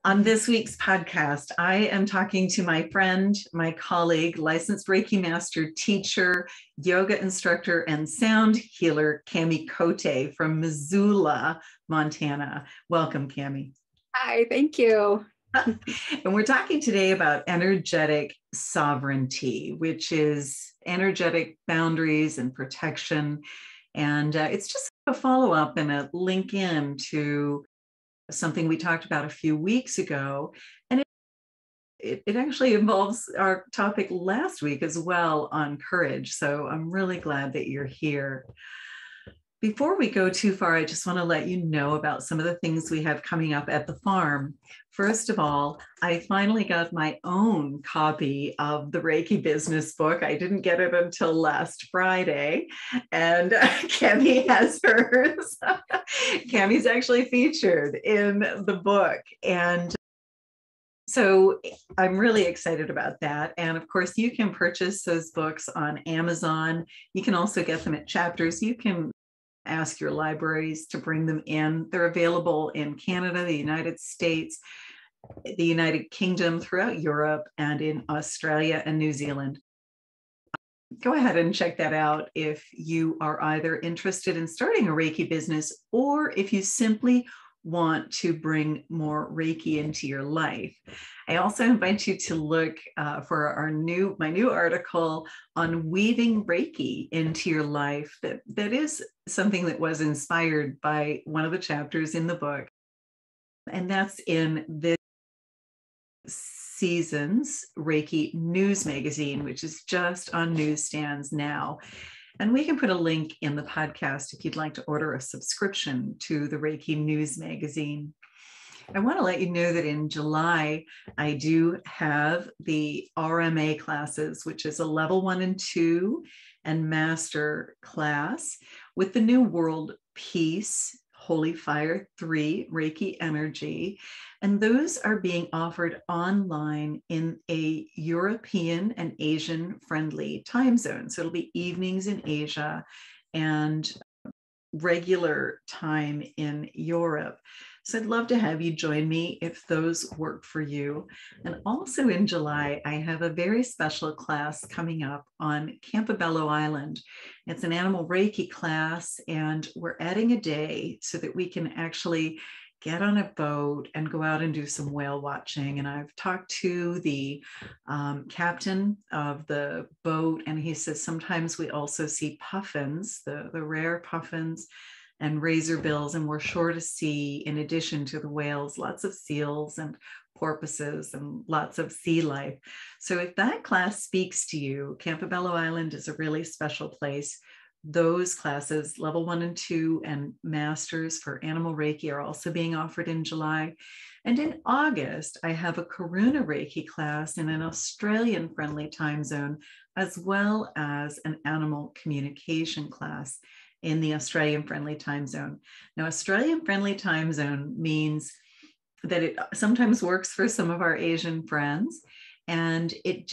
On this week's podcast, I am talking to my friend, my colleague, licensed Reiki master, teacher, yoga instructor, and sound healer, Cami Coté from Missoula, Montana. Welcome, Cami. Hi, thank you. And we're talking today about energetic sovereignty, which is energetic boundaries and protection. And it's just a follow-up and a link in to something we talked about a few weeks ago. And it actually involves our topic last week as well on courage. So I'm really glad that you're here. Before we go too far, I just want to let you know about some of the things we have coming up at the farm. First of all, I finally got my own copy of the Reiki Business Book. I didn't get it until last Friday, and Cami has hers. Cami's actually featured in the book, and so I'm really excited about that. And of course, you can purchase those books on Amazon. You can also get them at Chapters. You can ask your libraries to bring them in. They're available in Canada, the United States, the United Kingdom, throughout Europe, and in Australia and New Zealand. Go ahead and check that out if you are either interested in starting a Reiki business or if you simply want to bring more Reiki into your life. I also invite you to look for my new article on weaving Reiki into your life. That is something that was inspired by one of the chapters in the book. And that's in this season's Reiki news magazine, which is just on newsstands now. And we can put a link in the podcast if you'd like to order a subscription to the Reiki News Magazine. I want to let you know that in July, I do have the RMA classes, which is a level 1 and 2 and master class with the new World Peace Holy Fire 3 Reiki Energy. And those are being offered online in a European and Asian friendly time zone. So it'll be evenings in Asia and regular time in Europe. So I'd love to have you join me if those work for you. And also in July, I have a very special class coming up on Campobello Island. It's an animal Reiki class, and we're adding a day so that we can actually get on a boat and go out and do some whale watching. And I've talked to the captain of the boat, and he says sometimes we also see puffins, the rare puffins and razorbills, and we're sure to see, in addition to the whales, lots of seals and porpoises and lots of sea life. So if that class speaks to you, Campobello Island is a really special place. Those classes, level 1 and 2 and masters for animal Reiki, are also being offered in July. And in August, I have a Karuna Reiki class in an Australian friendly time zone, as well as an animal communication class in the Australian friendly time zone. Now, Australian friendly time zone means that it sometimes works for some of our Asian friends, and it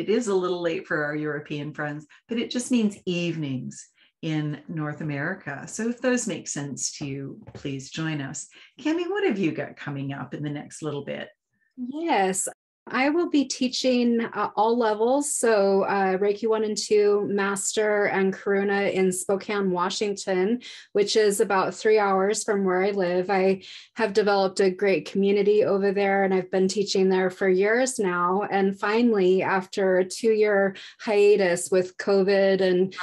is a little late for our European friends, but it just means evenings in North America. So if those make sense to you, please join us. Cami, what have you got coming up in the next little bit? Yes, I will be teaching all levels. So Reiki 1 and 2, Master and Karuna in Spokane, Washington, which is about 3 hours from where I live. I have developed a great community over there, and I've been teaching there for years now. And finally, after a 2-year hiatus with COVID and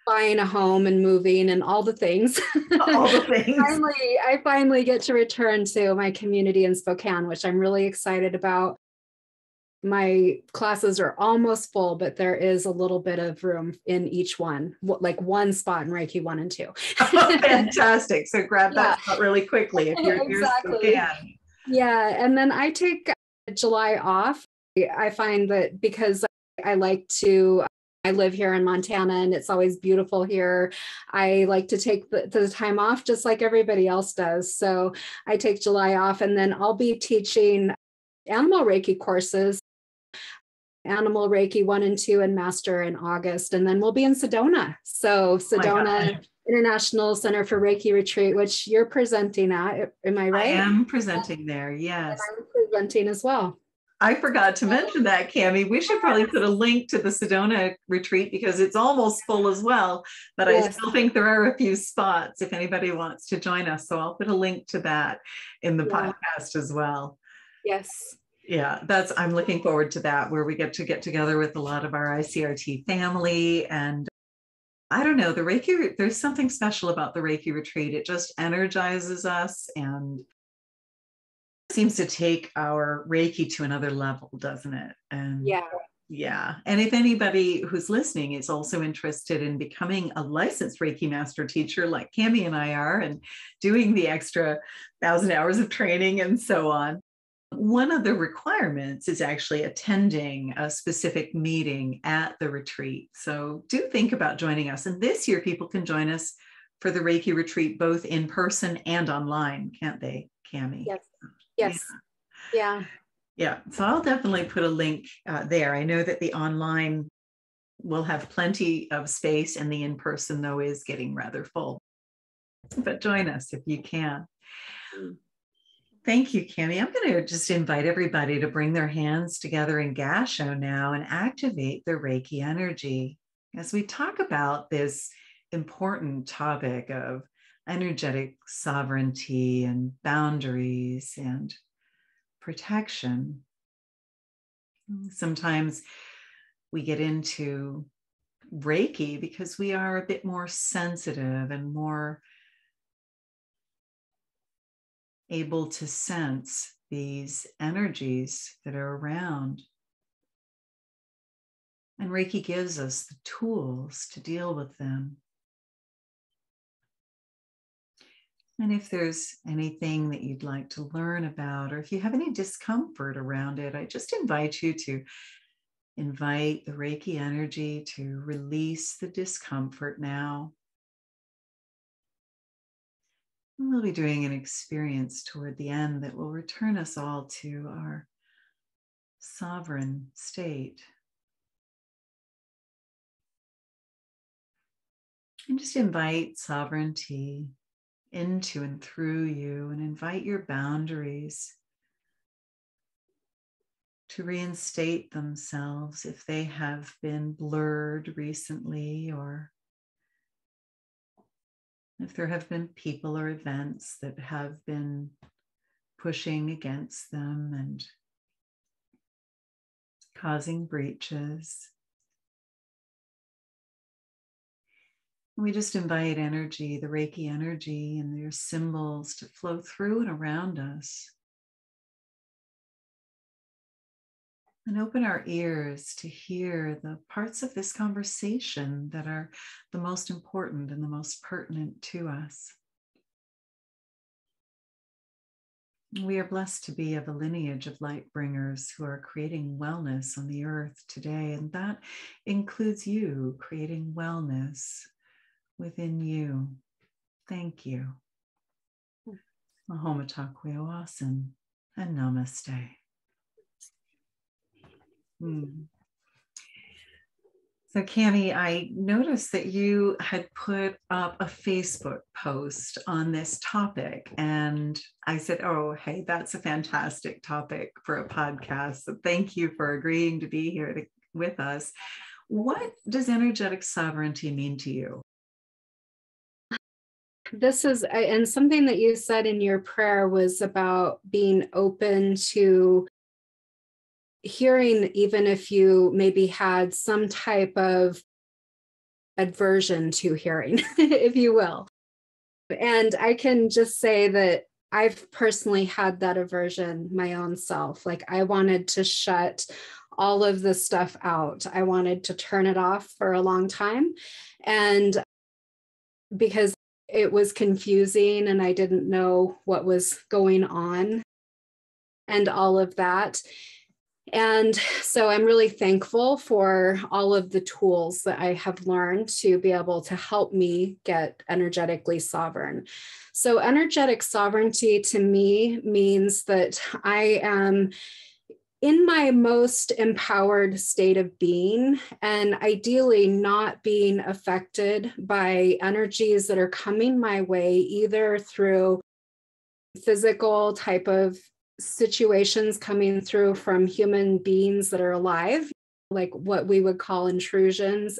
buying a home and moving and all the things, all the things. I finally get to return to my community in Spokane, which I'm really excited about. My classes are almost full, but there is a little bit of room in each one, like one spot in Reiki 1 and 2. Oh, fantastic. So grab that spot really quickly if you're exactly. Yeah. And then I take July off. I find that because I live here in Montana and it's always beautiful here, I like to take the time off just like everybody else does. So I take July off, and then I'll be teaching animal Reiki courses Animal Reiki 1 and 2 and Master in August. And then we'll be in Sedona. So Sedona International Center for Reiki Retreat, which you're presenting at. Am I right? I am presenting there, yes. And I'm presenting as well. I forgot to mention that, Cami. We should probably put a link to the Sedona retreat because it's almost full as well. But I still think there are a few spots if anybody wants to join us. So I'll put a link to that in the podcast as well. Yes. Yeah, I'm looking forward to that, where we get together with a lot of our ICRT family. And I don't know, the Reiki, there's something special about the Reiki retreat. It just energizes us and seems to take our Reiki to another level, doesn't it? And yeah. And if anybody who's listening is also interested in becoming a licensed Reiki master teacher like Cami and I are, and doing the extra 1,000 hours of training and so on, one of the requirements is actually attending a specific meeting at the retreat. So do think about joining us. And this year, people can join us for the Reiki retreat, both in person and online, can't they, Cami? Yes. Yeah. So I'll definitely put a link there. I know that the online will have plenty of space, and the in-person, though, is getting rather full. But join us if you can. Thank you, Cami. I'm going to just invite everybody to bring their hands together in Gasho now and activate their Reiki energy as we talk about this important topic of energetic sovereignty and boundaries and protection. Sometimes we get into Reiki because we are a bit more sensitive and more able to sense these energies that are around. And Reiki gives us the tools to deal with them. And if there's anything that you'd like to learn about, or if you have any discomfort around it, I just invite you to invite the Reiki energy to release the discomfort now. And we'll be doing an experience toward the end that will return us all to our sovereign state. And just invite sovereignty into and through you, and invite your boundaries to reinstate themselves if they have been blurred recently, or if there have been people or events that have been pushing against them and causing breaches. We just invite energy, the Reiki energy and their symbols, to flow through and around us. And open our ears to hear the parts of this conversation that are the most important and the most pertinent to us. We are blessed to be of a lineage of light bringers who are creating wellness on the earth today. And that includes you creating wellness within you. Thank you. Mahoma Takwe Oasin and Namaste. So Cami, I noticed that you had put up a Facebook post on this topic, and I said, oh, hey, that's a fantastic topic for a podcast. So thank you for agreeing to be here with us. What does energetic sovereignty mean to you? This is, and something that you said in your prayer was about being open to hearing, even if you maybe had some type of aversion to hearing, if you will. And I can just say that I've personally had that aversion my own self. Like, I wanted to shut all of this stuff out. I wanted to turn it off for a long time. And because it was confusing and I didn't know what was going on and all of that. And so I'm really thankful for all of the tools that I have learned to be able to help me get energetically sovereign. So energetic sovereignty to me means that I am in my most empowered state of being, and ideally not being affected by energies that are coming my way, either through physical type of situations coming through from human beings that are alive, like what we would call intrusions,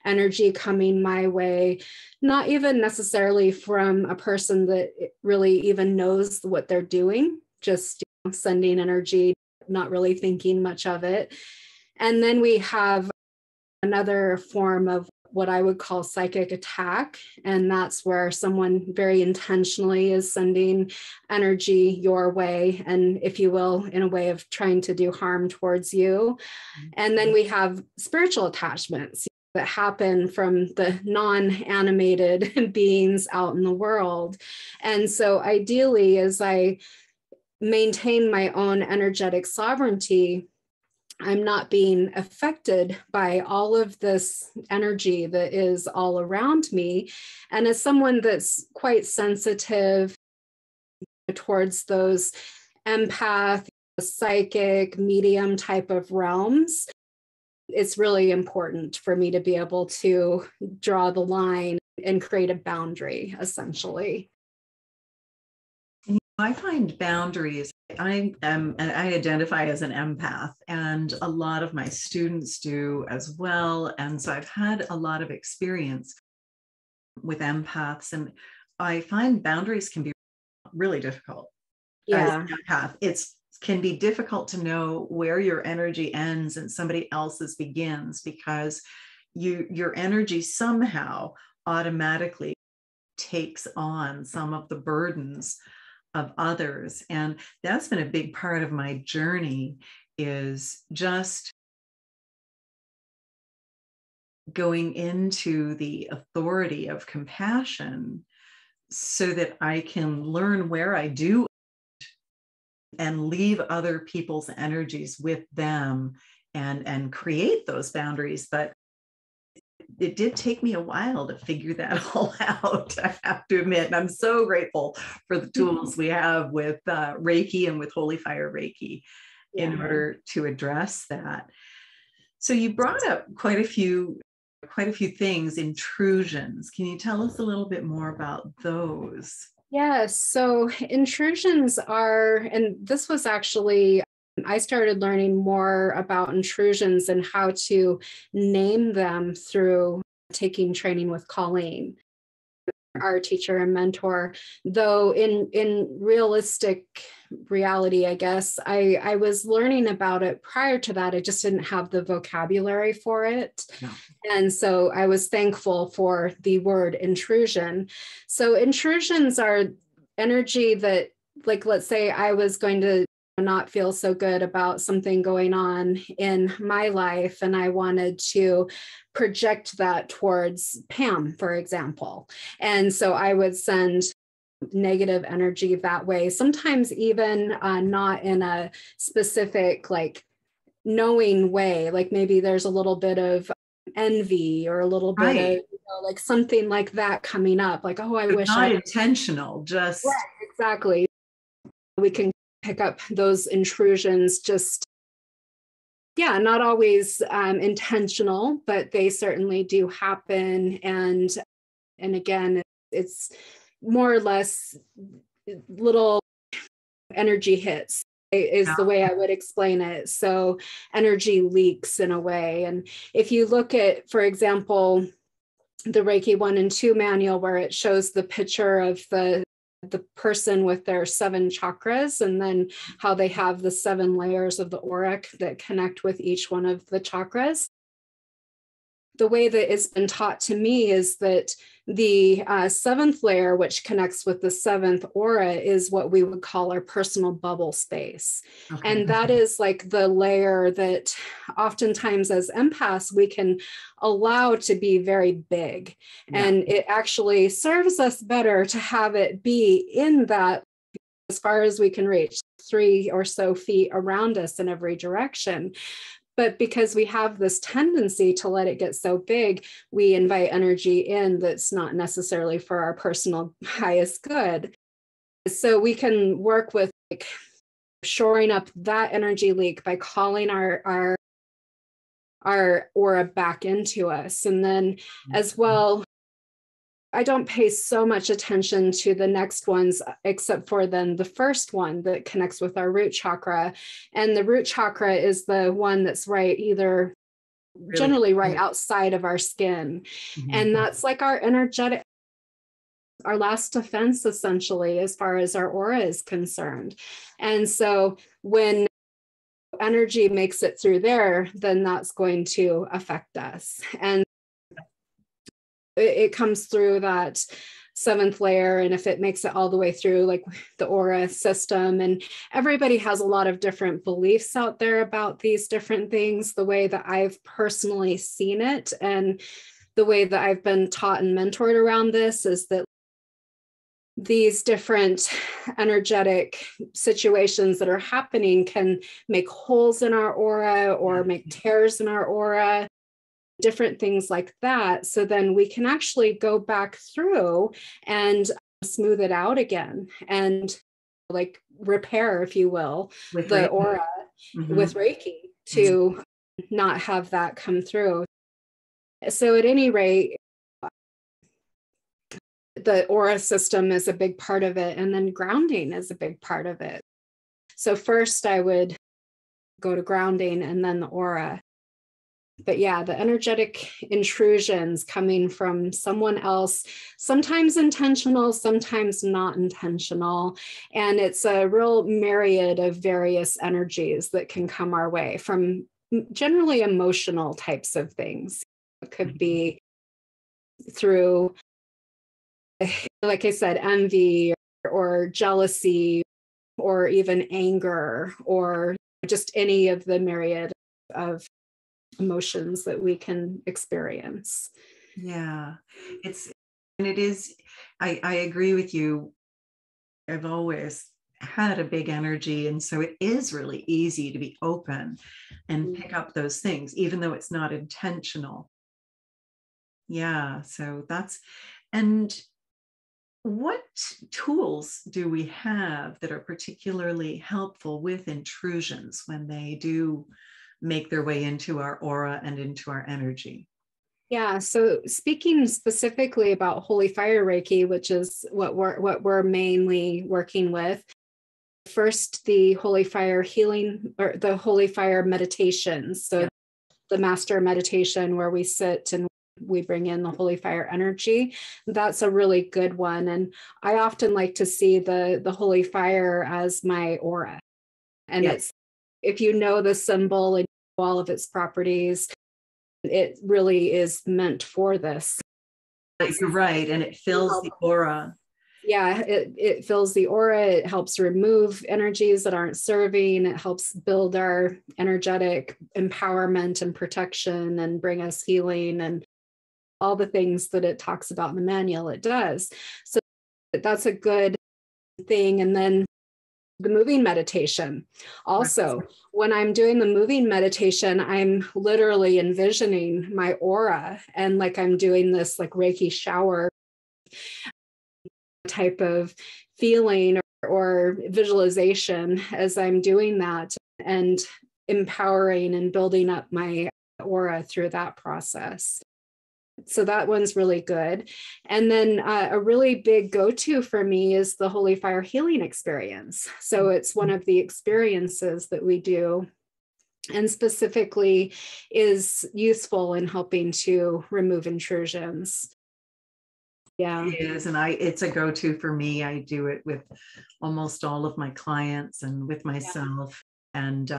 energy coming my way, not even necessarily from a person that really even knows what they're doing, just sending energy, not really thinking much of it. And then we have another form of what I would call psychic attack. And that's where someone very intentionally is sending energy your way, and if you will, in a way of trying to do harm towards you. And then we have spiritual attachments that happen from the non-animated beings out in the world. And so ideally, as I maintain my own energetic sovereignty, I'm not being affected by all of this energy that is all around me. And as someone that's quite sensitive towards those empath, psychic, medium type of realms, it's really important for me to be able to draw the line and create a boundary, essentially. I find boundaries. I identify as an empath, and a lot of my students do as well. And so I've had a lot of experience with empaths, and I find boundaries can be really difficult. Yeah. As an empath, it can be difficult to know where your energy ends and somebody else's begins, because your energy somehow automatically takes on some of the burdens of others. And that's been a big part of my journey, is just going into the authority of compassion so that I can learn where I do and leave other people's energies with them and create those boundaries. But it did take me a while to figure that all out, I have to admit. And I'm so grateful for the tools we have with Reiki and with Holy Fire Reiki in order to address that. So you brought up quite a few things, intrusions. Can you tell us a little bit more about those? Yes. So intrusions are, and this was actually, I started learning more about intrusions and how to name them through taking training with Colleen, our teacher and mentor. Though in realistic reality, I guess, I was learning about it prior to that. I just didn't have the vocabulary for it. No. And so I was thankful for the word intrusion. So intrusions are energy that, like, let's say I was going to not feel so good about something going on in my life, and I wanted to project that towards Pam, for example. And so I would send negative energy that way, sometimes even not in a specific, like, knowing way, like maybe there's a little bit of envy or a little bit of, like something like that coming up, like, oh, I wish not intentional, just right, exactly. We can pick up those intrusions, just not always intentional, but they certainly do happen. And again, it's more or less little energy hits is the way I would explain it. So energy leaks in a way. And if you look at, for example, the Reiki 1 and 2 manual, where it shows the picture of the person with their 7 chakras, and then how they have the 7 layers of the auric that connect with each one of the chakras. The way that it's been taught to me is that the 7th layer, which connects with the 7th aura, is what we would call our personal bubble space. Okay. And that is like the layer that oftentimes as empaths, we can allow to be very big. Yeah. And it actually serves us better to have it be in that, as far as we can reach, 3 or so feet around us in every direction. But because we have this tendency to let it get so big, we invite energy in that's not necessarily for our personal highest good. So we can work with, like, shoring up that energy leak by calling our aura back into us. And then as well, I don't pay so much attention to the next ones, except for then the first one that connects with our root chakra. And the root chakra is the one that's generally right outside of our skin. Mm-hmm. And that's like our energetic, our last defense, essentially, as far as our aura is concerned. And so when energy makes it through there, then that's going to affect us. And it comes through that 7th layer. And if it makes it all the way through, like the aura system, and everybody has a lot of different beliefs out there about these different things. The way that I've personally seen it and the way that I've been taught and mentored around this is that these different energetic situations that are happening can make holes in our aura or make tears in our aura, different things like that. So then we can actually go back through and smooth it out again and like repair, if you will, with the Reiki. Aura with Reiki to not have that come through. So at any rate, the aura system is a big part of it. And then grounding is a big part of it. So first I would go to grounding and then the aura. But yeah, the energetic intrusions coming from someone else, sometimes intentional, sometimes not intentional. And it's a real myriad of various energies that can come our way from generally emotional types of things. It could be through, like I said, envy or jealousy, or even anger, or just any of the myriad of emotions that we can experience. Yeah, I agree with you. I've always had a big energy. And so it is really easy to be open and pick up those things, even though it's not intentional. Yeah, so and what tools do we have that are particularly helpful with intrusions when they do make their way into our aura and into our energy? Yeah, so speaking specifically about Holy Fire Reiki, which is what we're mainly working with. First, the Holy Fire healing or the Holy Fire meditations. So the master meditation where we sit and we bring in the Holy Fire energy. That's a really good one. And I often like to see the Holy Fire as my aura. And it's, if you know the symbol and all of its properties, it really is meant for this. You're right. And it fills the aura. Yeah, it fills the aura. It helps remove energies that aren't serving. It helps build our energetic empowerment and protection and bring us healing and all the things that it talks about in the manual. It does. So that's a good thing. And then the moving meditation. Also, when I'm doing the moving meditation, I'm literally envisioning my aura and like I'm doing this like Reiki shower type of feeling or visualization as I'm doing that and empowering and building up my aura through that process. So that one's really good. And then a really big go-to for me is the Holy Fire healing experience. So it's one of the experiences that we do and specifically is useful in helping to remove intrusions. Yeah, it is. And it's a go-to for me. I do it with almost all of my clients and with myself. And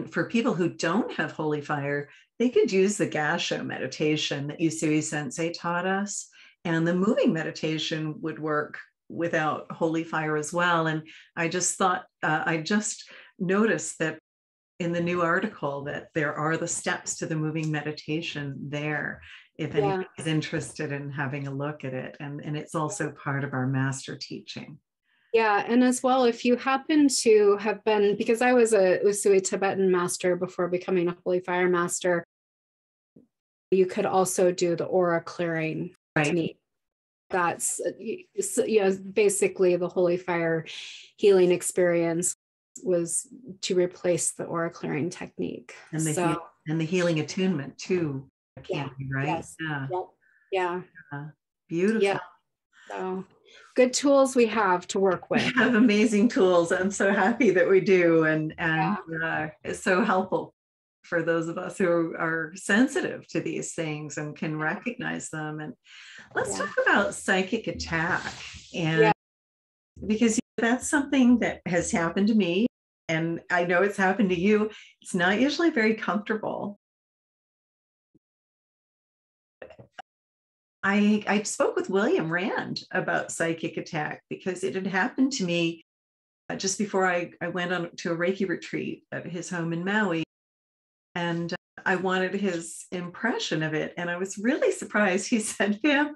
for people who don't have Holy Fire, they could use the Gasho meditation that Usui Sensei taught us. And the moving meditation would work without Holy Fire as well. And I just thought, I just noticed that in the new article that there are the steps to the moving meditation there, if anyone is interested in having a look at it. And it's also part of our master teaching. Yeah, and as well, if you happen to have been, because I was a Usui Tibetan master before becoming a Holy Fire master, you could also do the aura clearing technique. That's basically the Holy Fire healing experience. was to replace the aura clearing technique. And the healing attunement too, yeah, Cami, right? yes, Yeah. yep, yeah, Beautiful. yeah. So good tools we have to work with. We have amazing tools. I'm so happy that we do, and it's so helpful for those of us who are sensitive to these things and can recognize them. And let's talk about psychic attack, and because that's something that has happened to me, and I know it's happened to you. It's not usually very comfortable. I spoke with William Rand about psychic attack because it had happened to me just before I went on to a Reiki retreat at his home in Maui. And I wanted his impression of it. And I was really surprised. He said, Pam,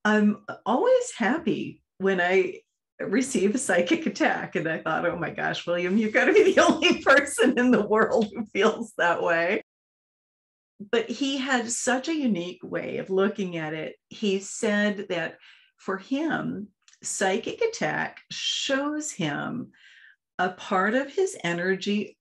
I'm always happy when I receive a psychic attack. And I thought, oh my gosh, William, you've got to be the only person in the world who feels that way. But he had such a unique way of looking at it. He said that for him, psychic attack shows him a part of his energy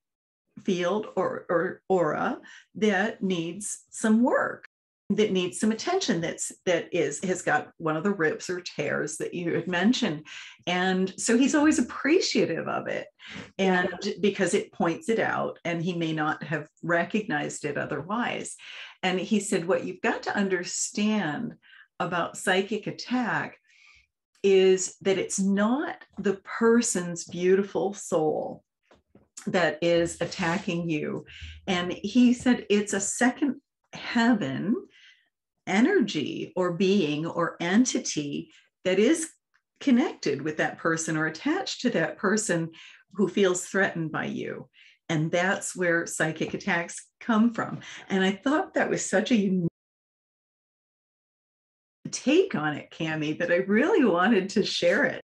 field or aura that needs some work, that needs some attention, has got one of the rips or tears that you had mentioned. And so he's always appreciative of it, and because it points it out, and he may not have recognized it otherwise. And he said, what you've got to understand about psychic attack is that it's not the person's beautiful soul that is attacking you. And he said it's a second heaven energy or being or entity that is connected with that person or attached to that person who feels threatened by you. And that's where psychic attacks come from. And I thought that was such a unique take on it, Cami, that I really wanted to share it.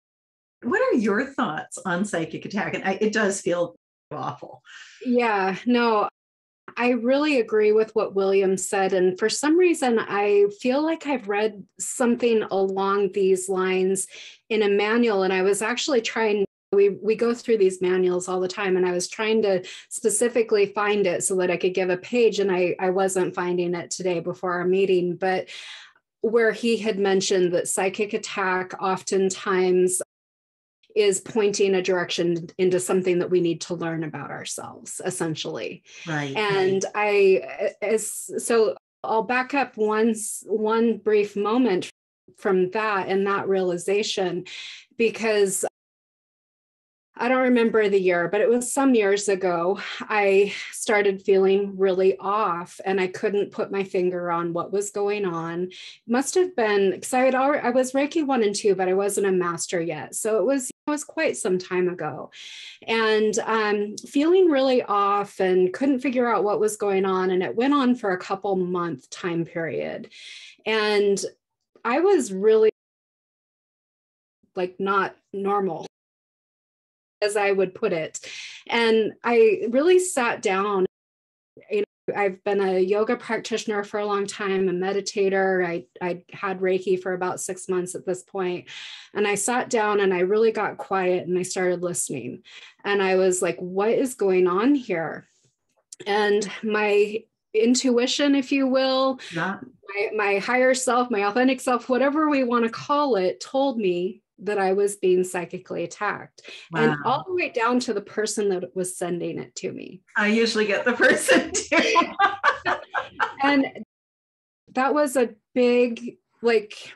What are your thoughts on psychic attack? And it does feel awful. Yeah, no, I really agree with what William said. And for some reason, I feel like I've read something along these lines in a manual. And I was actually trying, we go through these manuals all the time. And I was trying to specifically find it so that I could give a page. And I wasn't finding it today before our meeting, but where he had mentioned that psychic attack oftentimes is pointing a direction into something that we need to learn about ourselves, essentially. Right. And so I'll back up one brief moment from that and that realization, because I don't remember the year, but it was some years ago, I started feeling really off and I couldn't put my finger on what was going on. It must have been, because I was Reiki 1 and 2, but I wasn't a master yet. So it was quite some time ago, and feeling really off and couldn't figure out what was going on. And it went on for a couple month time period. And I was really like not normal, as I would put it. And I really sat down. I've been a yoga practitioner for a long time, a meditator. I had Reiki for about 6 months at this point. And I sat down and I really got quiet and I started listening. And I was like, what is going on here? And my intuition, if you will, my higher self, my authentic self, whatever we want to call it, told me that I was being psychically attacked. Wow. And all the way down to the person that was sending it to me. I usually get the person too. And that was a big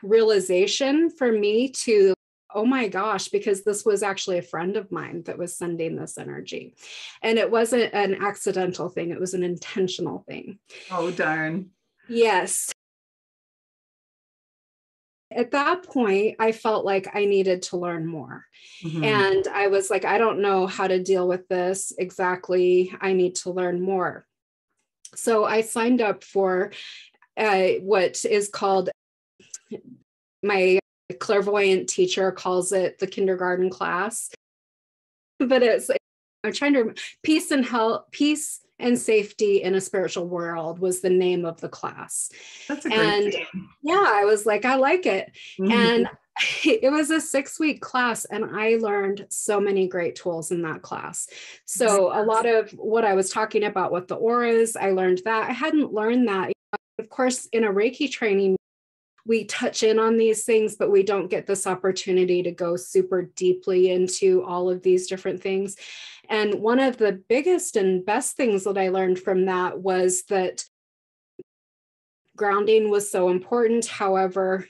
realization for me to, oh my gosh, because this was actually a friend of mine that was sending this energy. And it wasn't an accidental thing. It was an intentional thing. Oh, darn. Yes. At that point, I felt like I needed to learn more. Mm-hmm. And I was like, I don't know how to deal with this exactly. I need to learn more. So I signed up for what is called, my clairvoyant teacher calls it the kindergarten class. But I'm trying to, peace and safety in a spiritual world was the name of the class. That's a great name. Yeah, I was like, I like it. Mm-hmm. And It was a 6-week class, and I learned so many great tools in that class. So a lot of what I was talking about with the auras, I learned that. I hadn't learned that. Of course, in a Reiki training, we touch in on these things, but we don't get this opportunity to go super deeply into all of these different things. And one of the biggest and best things that I learned from that was that grounding was so important. However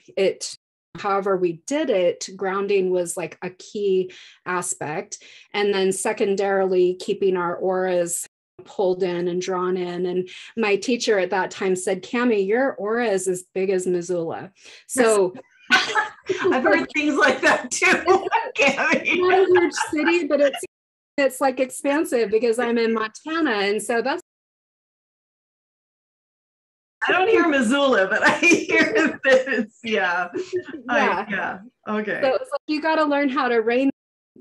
we did it, grounding was like a key aspect. And then secondarily, keeping our auras pulled in and drawn in. And my teacher at that time said, Cami, your aura is as big as Missoula. So I've heard things like that too, Cami. Not a huge city, but it's like expansive because I'm in Montana. And so that's, I don't hear Missoula, but I hear this. Yeah. Okay. So it's like you got to learn how to rein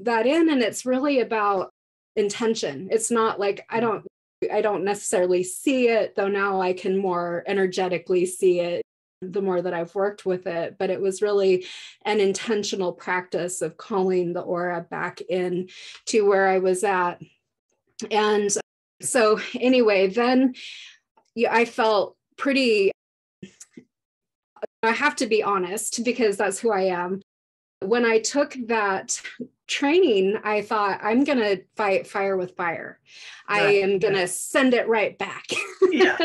that in. And it's really about intention. It's not like I don't necessarily see it, though now I can more energetically see it the more that I've worked with it. But it was really an intentional practice of calling the aura back in to where I was at. And so anyway, then I felt pretty, I have to be honest because that's who I am. When I took that training, I thought, I'm going to fight fire with fire. Right. I am going to send it right back. Yeah.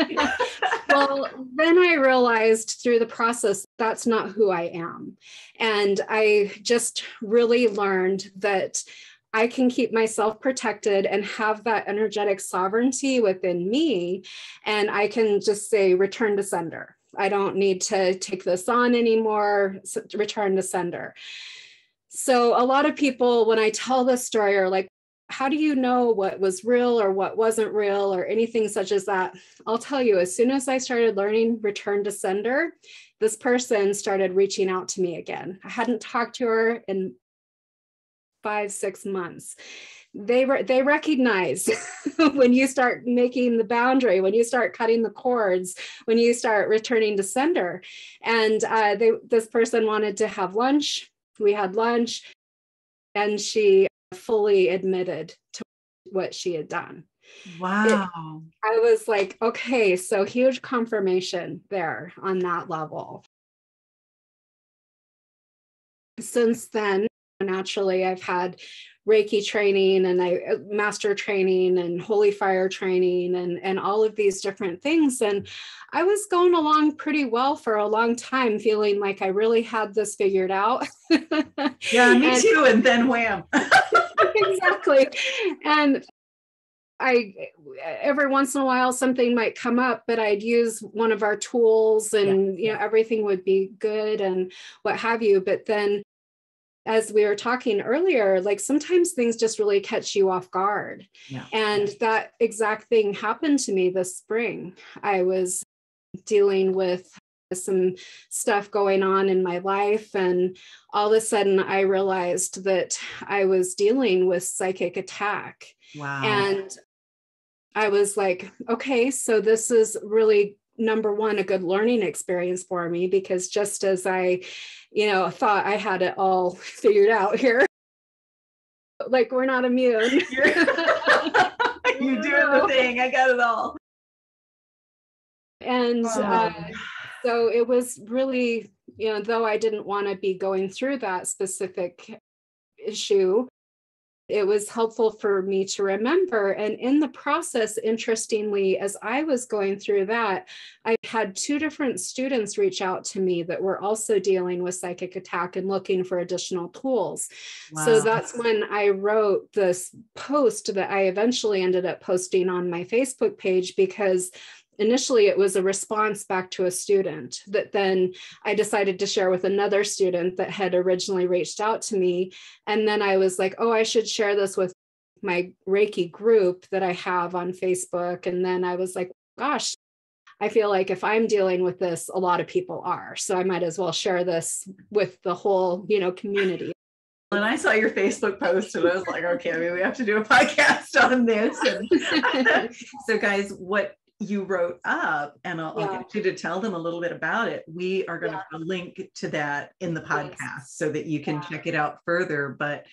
Well, then I realized through the process, that's not who I am. And I just really learned that I can keep myself protected and have that energetic sovereignty within me. And I can just say, return to sender. I don't need to take this on anymore. Return to sender. So a lot of people, when I tell this story, are like, how do you know what was real or what wasn't real or anything such as that? I'll tell you, as soon as I started learning return to sender, this person started reaching out to me again. I hadn't talked to her in 5-6 months. They recognize when you start making the boundary, when you start cutting the cords, when you start returning to sender. And this person wanted to have lunch. We had lunch, and she fully admitted to what she had done. Wow. I was like, okay, so huge confirmation there on that level. Since then, naturally, I've had Reiki training and master training and holy fire training and all of these different things. And I was going along pretty well for a long time, feeling like I really had this figured out. Yeah, me too. And then wham. Exactly. And every once in a while, something might come up, but I'd use one of our tools and, everything would be good and what have you. But then, as we were talking earlier, like sometimes things just really catch you off guard. Yeah. And that exact thing happened to me this spring. I was dealing with some stuff going on in my life. And all of a sudden I realized that I was dealing with psychic attack. Wow. And I was like, okay, so this is really, number one, a good learning experience for me, because just as I thought I had it all figured out here, like we're not immune. You're doing the thing. I got it all. And so it was really, though I didn't want to be going through that specific issue, it was helpful for me to remember. And in the process, interestingly, as I was going through that, I had 2 different students reach out to me that were also dealing with psychic attack and looking for additional tools. Wow. So that's when I wrote this post that I eventually ended up posting on my Facebook page, because initially, it was a response back to a student that then I decided to share with another student that had originally reached out to me. And then I was like, oh, I should share this with my Reiki group that I have on Facebook. And then I was like, gosh, I feel like if I'm dealing with this, a lot of people are. So I might as well share this with the whole, community. And I saw your Facebook post and I was like, okay, we have to do a podcast on this. And so guys, what you wrote up, and I'll Yeah. get you to tell them a little bit about it. We are going to Yeah. put a link to that in the podcast Yes. so that you can Yeah. check it out further. But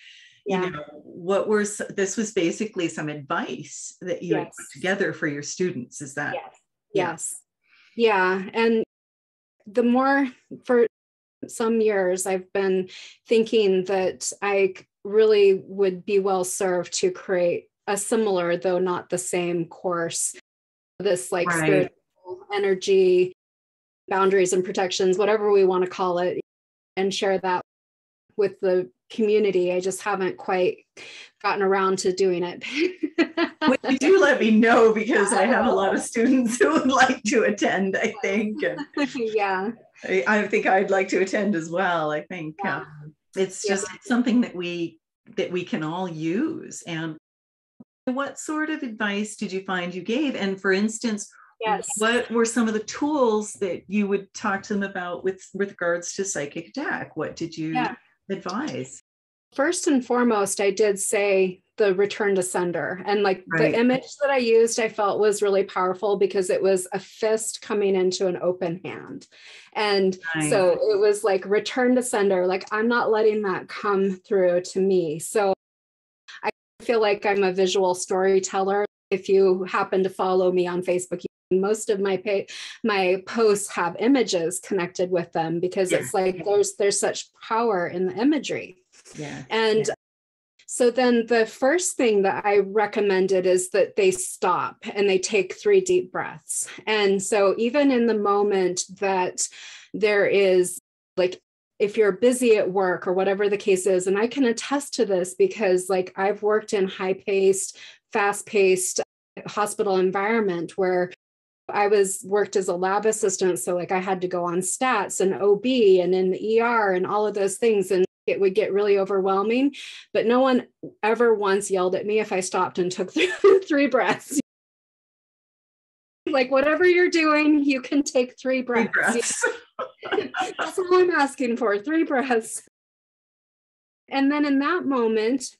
you Yeah. know, this was basically some advice that you had put Yes. together for your students. Is that? Yes. Yes. Yeah. And the more, for some years, I've been thinking that I really would be well served to create a similar, though not the same course, this like Right. spiritual energy, boundaries and protections, whatever we want to call it, and share that with the community. I just haven't quite gotten around to doing it. Well, you do let me know, because I have a lot of students who would like to attend, I think. And yeah. I think I'd like to attend as well. I think Yeah. it's just something that we can all use. And what sort of advice did you find you gave? And for instance, Yes. what were some of the tools that you would talk to them about with regards to psychic attack? What did you advise? First and foremost, I did say the return to sender. And like Right. the image that I used, I felt was really powerful because it was a fist coming into an open hand. And Nice. so it was like return to sender, like I'm not letting that come through to me. So I feel like I'm a visual storyteller. If you happen to follow me on Facebook, most of my posts have images connected with them, because it's like there's such power in the imagery. Yeah. And so then the first thing that I recommended is that they stop and they take 3 deep breaths. And so even in the moment that there is, like, if you're busy at work or whatever the case is, and I can attest to this because like I've worked in high-paced, fast-paced hospital environment where I worked as a lab assistant. So like I had to go on stats and OB and in the ER and all of those things. And it would get really overwhelming, but no one ever once yelled at me if I stopped and took 3 breaths. Like whatever you're doing, you can take 3 breaths. 3 breaths. That's all I'm asking for, 3 breaths. And then in that moment,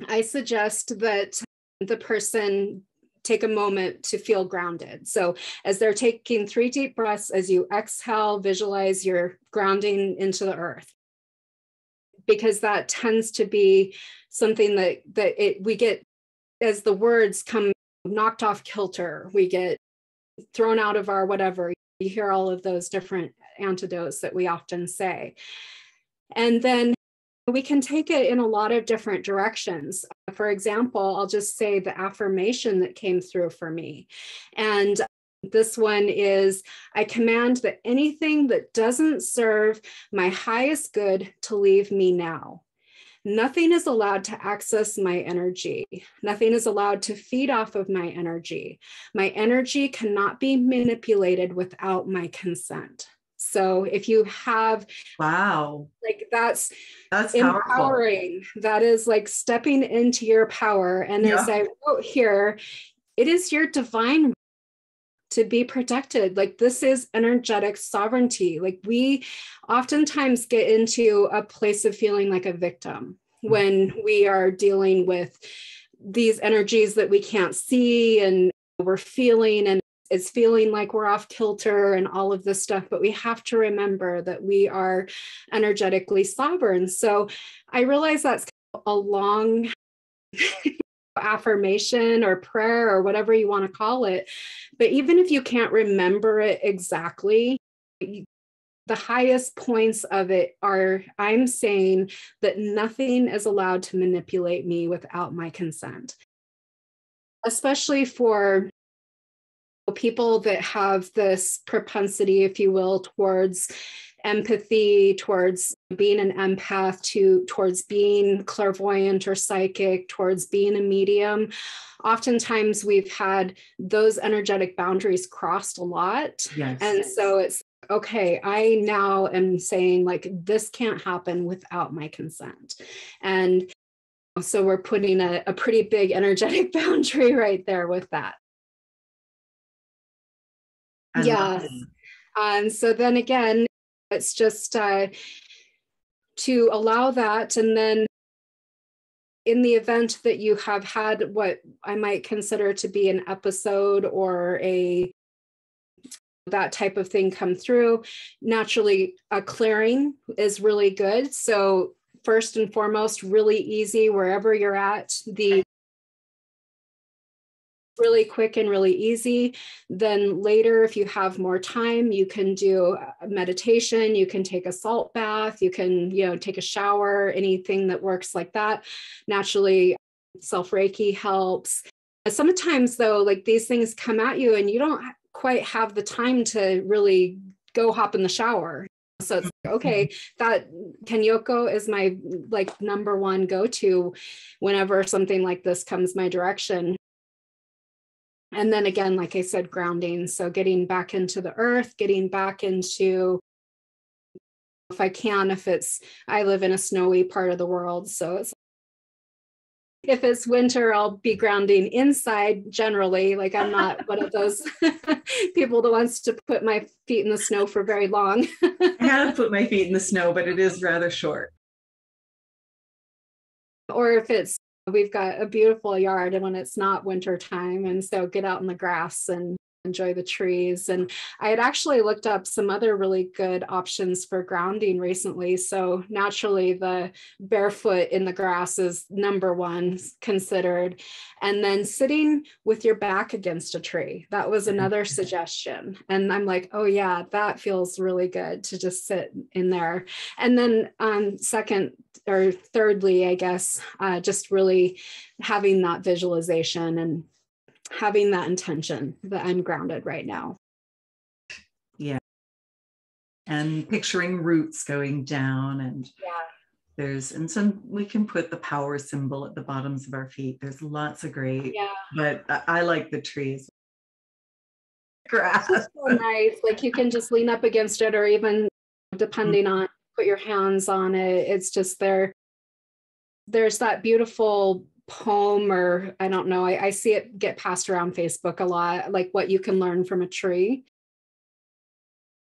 I suggest that the person take a moment to feel grounded. So as they're taking 3 deep breaths, as you exhale, visualize you're grounding into the earth. Because that tends to be something that we get, as the words come knocked off kilter, we get thrown out of our whatever. You hear all of those different antidotes that we often say. And then we can take it in a lot of different directions. For example, I'll just say the affirmation that came through for me. And this one is, I command that anything that doesn't serve my highest good to leave me now. Nothing is allowed to access my energy. Nothing is allowed to feed off of my energy. My energy cannot be manipulated without my consent. So if you have, wow, like that's empowering. Powerful. That is like stepping into your power. And as I wrote here, it is your divine to be protected. Like this is energetic sovereignty. Like we oftentimes get into a place of feeling like a victim when we are dealing with these energies that we can't see and we're feeling, and it's feeling like we're off kilter and all of this stuff. But we have to remember that we are energetically sovereign. So I realize that's a long affirmation or prayer or whatever you want to call it. But even if you can't remember it exactly, the highest points of it are, I'm saying that nothing is allowed to manipulate me without my consent. Especially for people that have this propensity, if you will, towards empathy, towards being an empath, towards being clairvoyant or psychic, towards being a medium. Oftentimes we've had those energetic boundaries crossed a lot. Yes. And so it's, okay, I now am saying like, this can't happen without my consent. And so we're putting a pretty big energetic boundary right there with that. Yes. And so then again, it's just to allow that. And then in the event that you have had what I might consider to be an episode or that type of thing come through, naturally a clearing is really good. So first and foremost, really easy wherever you're at, the really quick and really easy. Then later, if you have more time, you can do a meditation, you can take a salt bath, you can, take a shower, anything that works like that. Naturally, self-Reiki helps. Sometimes though, like these things come at you and you don't quite have the time to really go hop in the shower. So it's like, okay, that Kenyoko is my like number one go-to whenever something like this comes my direction. And then again, like I said, grounding. So getting back into the earth, getting back into, if I can, I live in a snowy part of the world. So if it's winter, I'll be grounding inside generally. Like I'm not one of those people that wants to put my feet in the snow for very long. I have put my feet in the snow, but it is rather short. Or if we've got a beautiful yard and when it's not winter time, and so get out in the grass and enjoy the trees. And I had actually looked up some other really good options for grounding recently. So naturally the barefoot in the grass is number one considered. And then sitting with your back against a tree, that was another suggestion. And I'm like, oh yeah, that feels really good to just sit in there. And then second or thirdly, I guess, just really having that visualization and having that intention that I'm grounded right now. Yeah. And picturing roots going down, and we can put the power symbol at the bottoms of our feet. There's lots of great, but I like the trees. Grass. It's so nice. Like you can just lean up against it, or even depending on, put your hands on it. It's just there's that beautiful poem, or I don't know, I see it get passed around Facebook a lot, like what you can learn from a tree.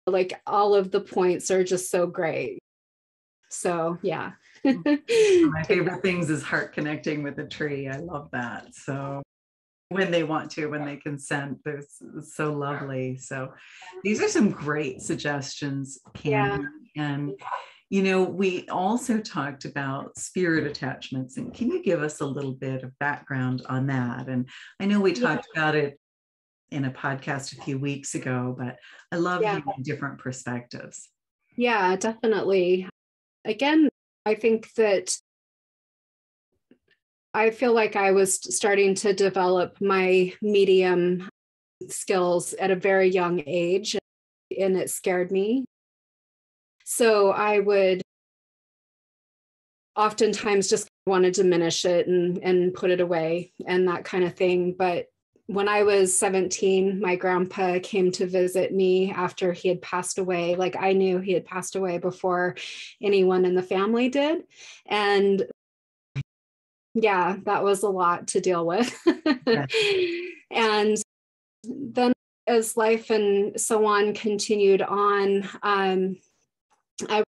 Like all of the points are just so great. So yeah. One of my favorite things is heart connecting with a tree. I love that. So when they want to, when they consent, it's so lovely. So these are some great suggestions, Cami. And we also talked about spirit attachments, and can you give us a little bit of background on that? And I know we talked about it in a podcast a few weeks ago, but I love hearing different perspectives. Yeah, definitely. Again, I think that I feel like I was starting to develop my medium skills at a very young age, and it scared me. So I would oftentimes just want to diminish it and put it away and that kind of thing. But when I was 17, my grandpa came to visit me after he had passed away. Like I knew he had passed away before anyone in the family did. And yeah, that was a lot to deal with. And then as life and so on continued on, I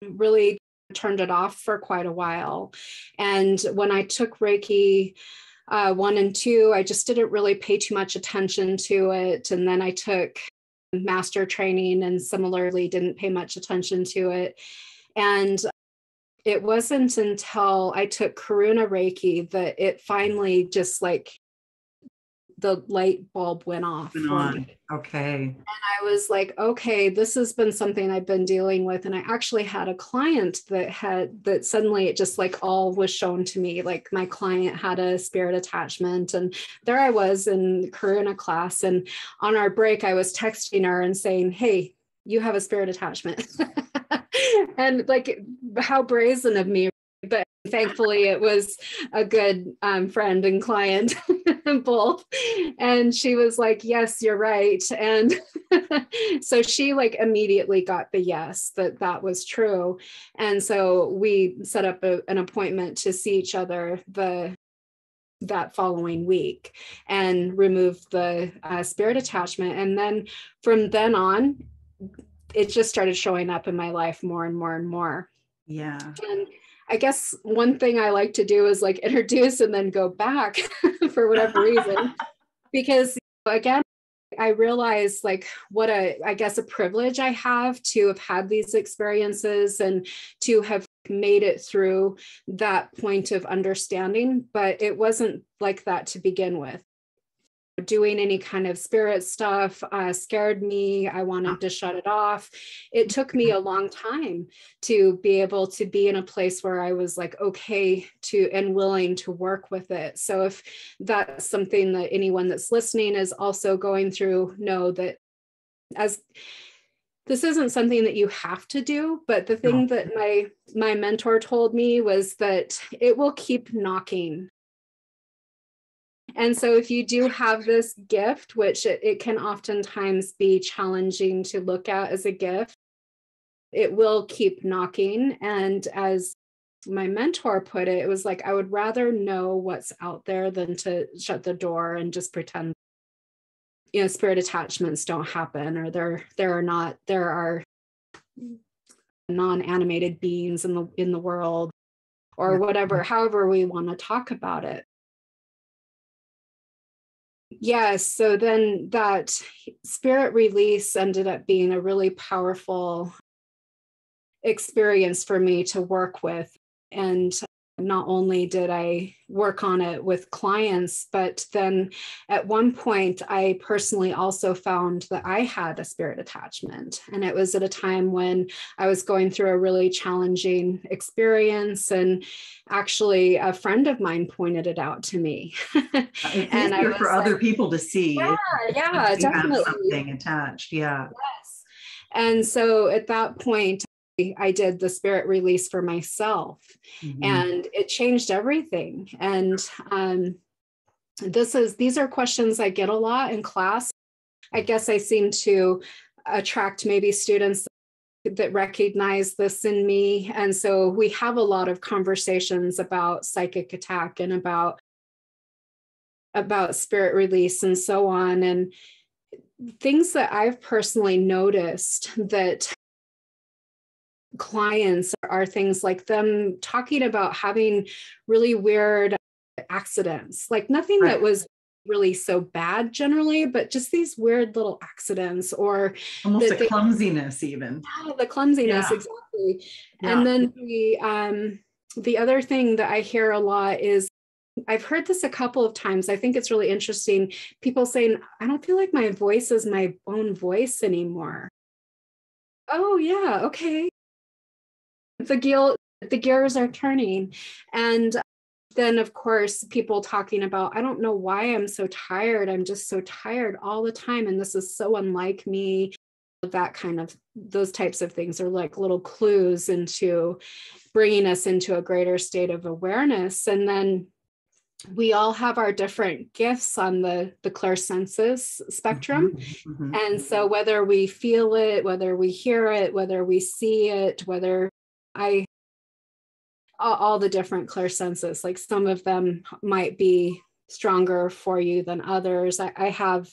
really turned it off for quite a while. And when I took Reiki 1 and 2, I just didn't really pay too much attention to it. And then I took master training and similarly didn't pay much attention to it. And it wasn't until I took Karuna Reiki that it finally just like the light bulb went off. Okay. And I was like, okay, this has been something I've been dealing with. And I actually had a client that suddenly it just like all was shown to me. Like my client had a spirit attachment, and there I was in Karuna class. And on our break, I was texting her and saying, hey, you have a spirit attachment. And like, how brazen of me. But thankfully it was a good friend and client both. And she was like, yes, you're right. And so she like immediately got the yes, that was true. And so we set up an appointment to see each other that following week and remove the spirit attachment. And then from then on, it just started showing up in my life more and more and more. Yeah. And I guess one thing I like to do is like introduce and then go back for whatever reason, because again, I realize like what I guess a privilege I have to have had these experiences and to have made it through that point of understanding, but it wasn't like that to begin with. Doing any kind of spirit stuff scared me. I wanted to shut it off. It took me a long time to be able to be in a place where I was like, okay to and willing to work with it. So if that's something that anyone that's listening is also going through, know that as this isn't something that you have to do, but the thing that my mentor told me was that it will keep knocking. And so if you do have this gift, which it can oftentimes be challenging to look at as a gift, it will keep knocking. And as my mentor put it, it was like, I would rather know what's out there than to shut the door and just pretend, spirit attachments don't happen, or there are non-animated beings in the world, or whatever, however we want to talk about it. Yes. So then that spirit release ended up being a really powerful experience for me to work with. And not only did I work on it with clients, but then at one point, I personally also found that I had a spirit attachment. And it was at a time when I was going through a really challenging experience. And actually, a friend of mine pointed it out to me. It's and easier for other people to see. Yeah, if you definitely. have something attached. Yeah. Yes. And so at that point, I did the spirit release for myself, and it changed everything. And these are questions I get a lot in class. I guess I seem to attract maybe students that recognize this in me. And so we have a lot of conversations about psychic attack and about spirit release and so on. And things that I've personally noticed that clients are things like them talking about having really weird accidents, like nothing that was really so bad generally, but just these weird little accidents, or almost a clumsiness even. Yeah, the clumsiness, exactly. Yeah. And then the other thing that I hear a lot is, I've heard this a couple of times. I think it's really interesting. People saying, I don't feel like my voice is my own voice anymore. Oh yeah, okay. The gears are turning. And then of course people talking about, I don't know why I'm so tired. I'm just so tired all the time. And this is so unlike me. Those types of things are like little clues into bringing us into a greater state of awareness. And then we all have our different gifts on the clairsenses spectrum. And so whether we feel it, whether we hear it, whether we see it, all the different clairsenses, like some of them might be stronger for you than others. I have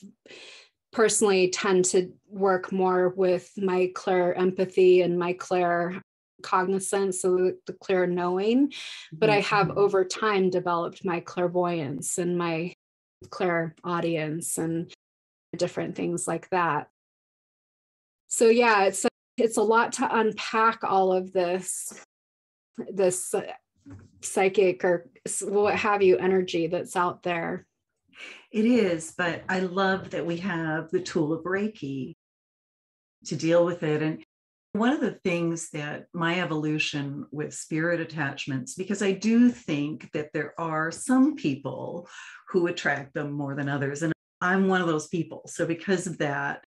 personally tend to work more with my clair empathy and my clair cognizance, so the clear knowing, but I have over time developed my clairvoyance and my clairaudience and different things like that. So yeah, it's a lot to unpack all of this psychic or what have you energy that's out there. It is, but I love that we have the tool of Reiki to deal with it. And one of the things that my evolution with spirit attachments, because I do think that there are some people who attract them more than others, and I'm one of those people. So because of that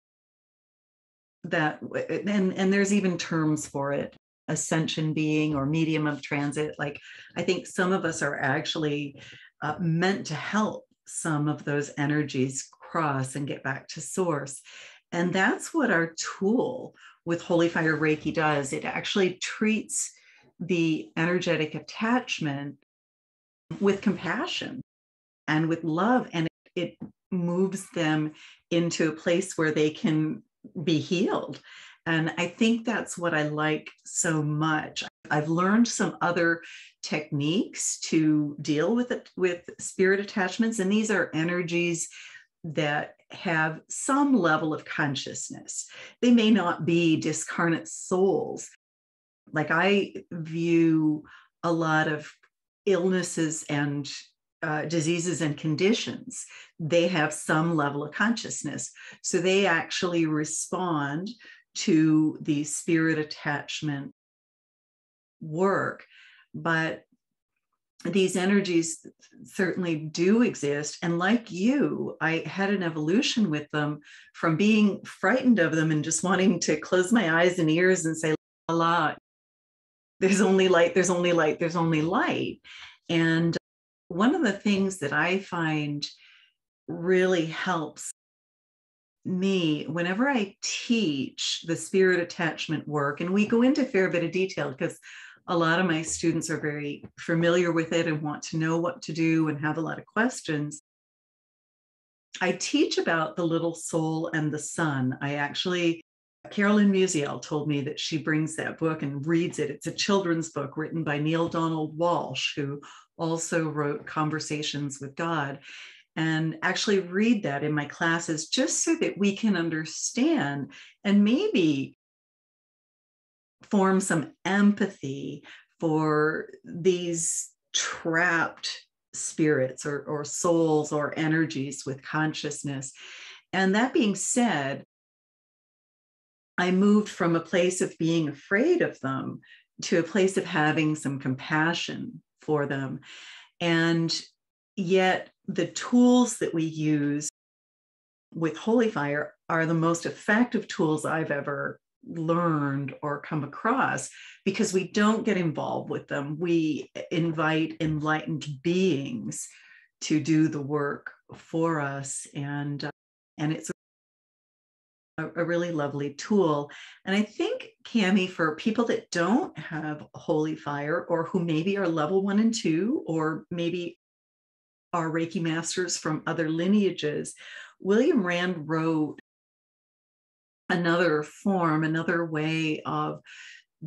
and there's even terms for it, ascension being or medium of transit. Like I think some of us are actually meant to help some of those energies cross and get back to source. And that's what our tool with Holy Fire Reiki does. It actually treats the energetic attachment with compassion and with love, and it moves them into a place where they can be healed. And I think that's what I like so much. I've learned some other techniques to deal with it, with spirit attachments. And these are energies that have some level of consciousness. They may not be discarnate souls. Like I view a lot of illnesses and diseases and conditions, they have some level of consciousness. So they actually respond to the spirit attachment work. But these energies certainly do exist. And like you, I had an evolution with them from being frightened of them and just wanting to close my eyes and ears and say, la, la, there's only light, there's only light, there's only light. And one of the things that I find really helps me whenever I teach the spirit attachment work, and we go into a fair bit of detail because a lot of my students are very familiar with it and want to know what to do and have a lot of questions. I teach about the little soul and the sun. Carolyn Musial told me that she brings that book and reads it. It's a children's book written by Neil Donald Walsh, who also wrote Conversations with God, and actually read that in my classes just so that we can understand and maybe form some empathy for these trapped spirits or souls or energies with consciousness. And that being said, I moved from a place of being afraid of them to a place of having some compassion for them. And yet the tools that we use with Holy Fire are the most effective tools I've ever learned or come across, because we don't get involved with them. We invite enlightened beings to do the work for us. And it's a really lovely tool. And I think, Cami, for people that don't have Holy Fire, or who maybe are level 1 and 2, or maybe are Reiki masters from other lineages, William Rand wrote another form, another way of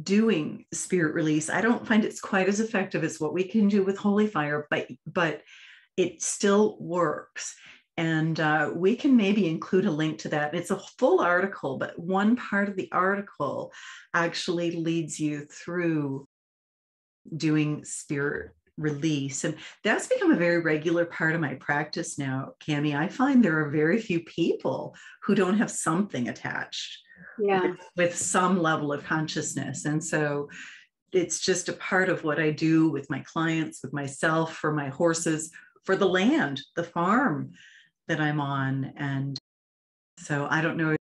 doing spirit release. I don't find it's quite as effective as what we can do with Holy Fire, but it still works. And we can maybe include a link to that. It's a full article, but one part of the article actually leads you through doing spirit release. And that's become a very regular part of my practice now, Cami. I find there are very few people who don't have something attached with some level of consciousness. And so it's just a part of what I do with my clients, with myself, for my horses, for the land, the farm that I'm on. And so I don't know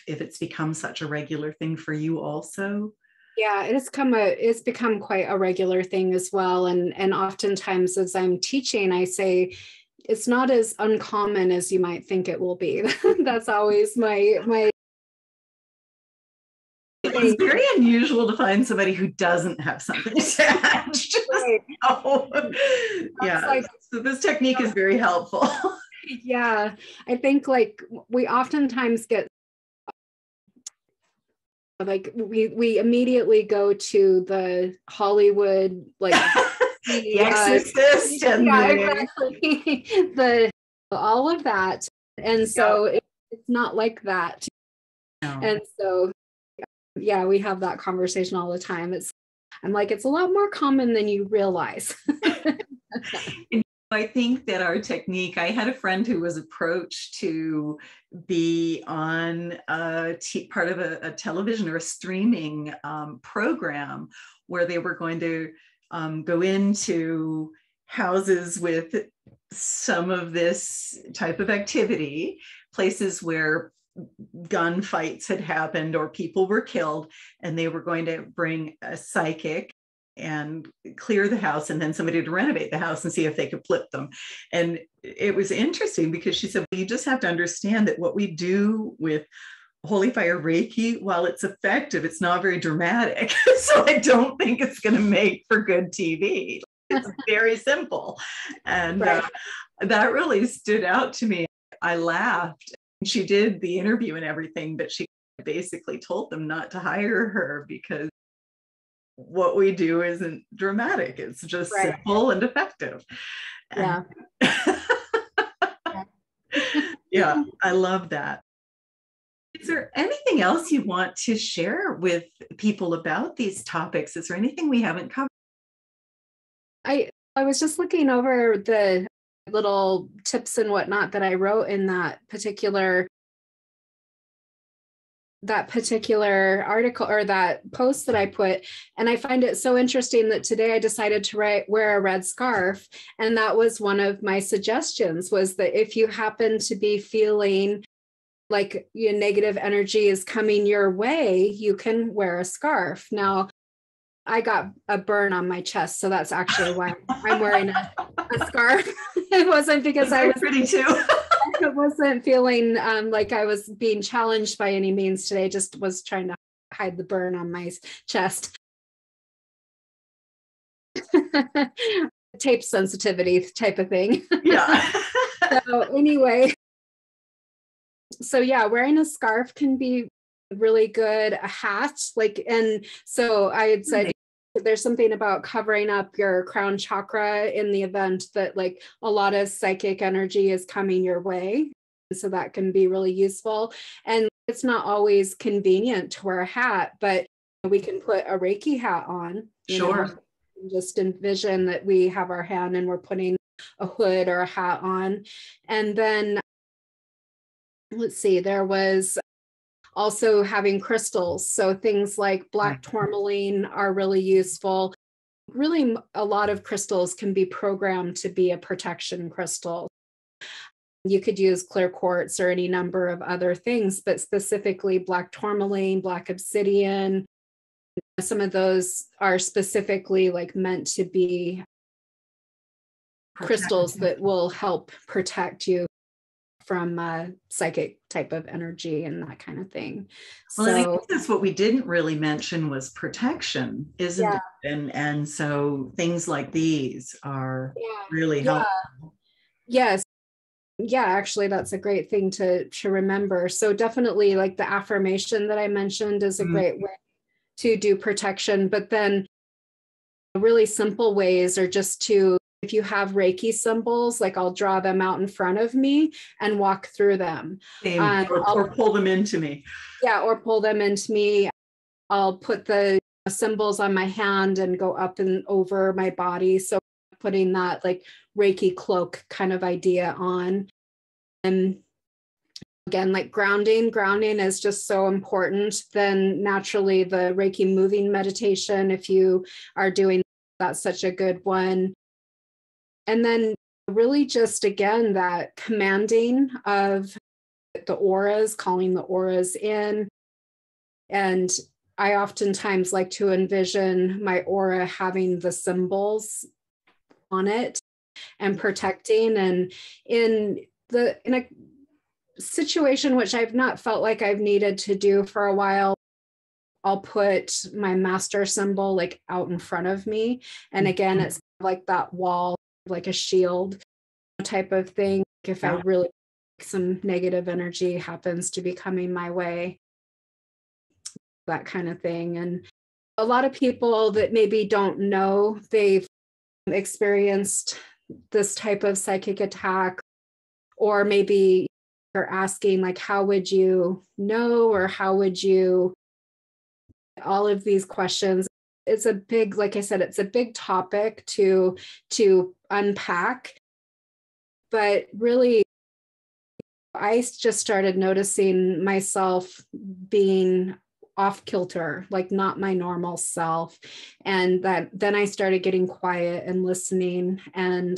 if it's become such a regular thing for you also. Yeah, it's become quite a regular thing as well. And oftentimes as I'm teaching, I say it's not as uncommon as you might think it will be. That's always my It's very unusual to find somebody who doesn't have something attached. Right. So, yeah. So this technique is very helpful. Yeah, I think like we oftentimes get like we immediately go to the Hollywood, like the Exorcist and exactly. All of that. And so it's not like that. No. And so yeah, we have that conversation all the time. I'm like, it's a lot more common than you realize. I think that our technique, I had a friend who was approached to be on part of a television or a streaming program where they were going to go into houses with some of this type of activity, places where gunfights had happened or people were killed, and they were going to bring a psychic and clear the house, and then somebody to renovate the house and see if they could flip them. And it was interesting because she said, well, you just have to understand that what we do with Holy Fire Reiki, while it's effective, it's not very dramatic. So I don't think it's going to make for good TV. It's very simple. And that really stood out to me. I laughed. She did the interview and everything, but she basically told them not to hire her because what we do isn't dramatic. It's just Right. simple and effective. Yeah. Yeah, I love that. Is there anything else you want to share with people about these topics? Is there anything we haven't covered? I was just looking over the little tips and whatnot that I wrote in that particular article or that post that I put. And I find it so interesting that today I decided to wear a red scarf. And that was one of my suggestions, was that if you happen to be feeling like your negative energy is coming your way, you can wear a scarf. Now, I got a burn on my chest, so that's actually why I'm wearing a scarf. It wasn't because I was pretty too. I wasn't feeling like I was being challenged by any means today. Just was trying to hide the burn on my chest. Tape sensitivity type of thing. Yeah. So anyway, so yeah, wearing a scarf can be really good. A hat, and so I had said there's something about covering up your crown chakra in the event that like a lot of psychic energy is coming your way. So that can be really useful. And it's not always convenient to wear a hat, but we can put a Reiki hat on. Sure. Just envision that we have our hand and we're putting a hood or a hat on. And then let's see, there was also having crystals. So things like black tourmaline are really useful. Really, a lot of crystals can be programmed to be a protection crystal. You could use clear quartz or any number of other things, but specifically black tourmaline, black obsidian, some of those are specifically like meant to be crystals that will help protect you from psychic type of energy and that kind of thing. Well, I think that's what we didn't really mention was protection, isn't it? And so things like these are really helpful. Yes. Yeah, actually, that's a great thing to remember. So definitely like the affirmation that I mentioned is a great way to do protection. But then really simple ways are just to, if you have Reiki symbols, like I'll draw them out in front of me and walk through them. Or pull them into me. Yeah, or pull them into me. I'll put the symbols on my hand and go up and over my body. So putting that like Reiki cloak kind of idea on. And again, like grounding is just so important. Then naturally the Reiki moving meditation, if you are doing, that's such a good one. And then really just, again, that commanding of the auras, calling the auras in. And I oftentimes like to envision my aura having the symbols on it and protecting. And in a situation which I've not felt like I've needed to do for a while, I'll put my master symbol like out in front of me. And again, it's like that wall, like a shield type of thing. If I really, some negative energy happens to be coming my way, that kind of thing. And a lot of people that maybe don't know they've experienced this type of psychic attack, or maybe are asking like, how would you know, or how would you, all of these questions. It's a big, like I said, it's a big topic to unpack. But really, I just started noticing myself being off kilter, like not my normal self. And then I started getting quiet and listening and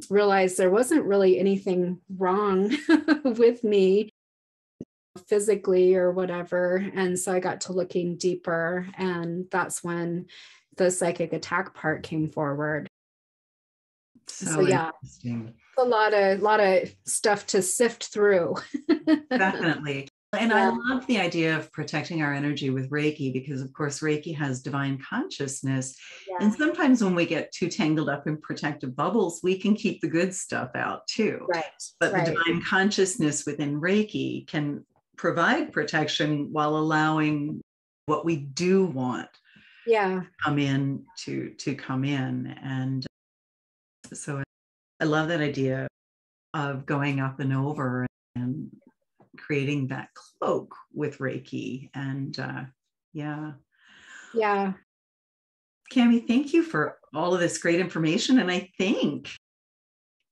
realized there wasn't really anything wrong with me physically or whatever. And so I got to looking deeper, and that's when the psychic attack part came forward. So yeah, a lot of stuff to sift through. Definitely. And I love the idea of protecting our energy with Reiki, because of course Reiki has divine consciousness. And sometimes when we get too tangled up in protective bubbles, we can keep the good stuff out too. But the divine consciousness within Reiki can provide protection while allowing what we do want. come in to come in. And so I love that idea of going up and over and creating that cloak with Reiki. And yeah. Cami, thank you for all of this great information. And I think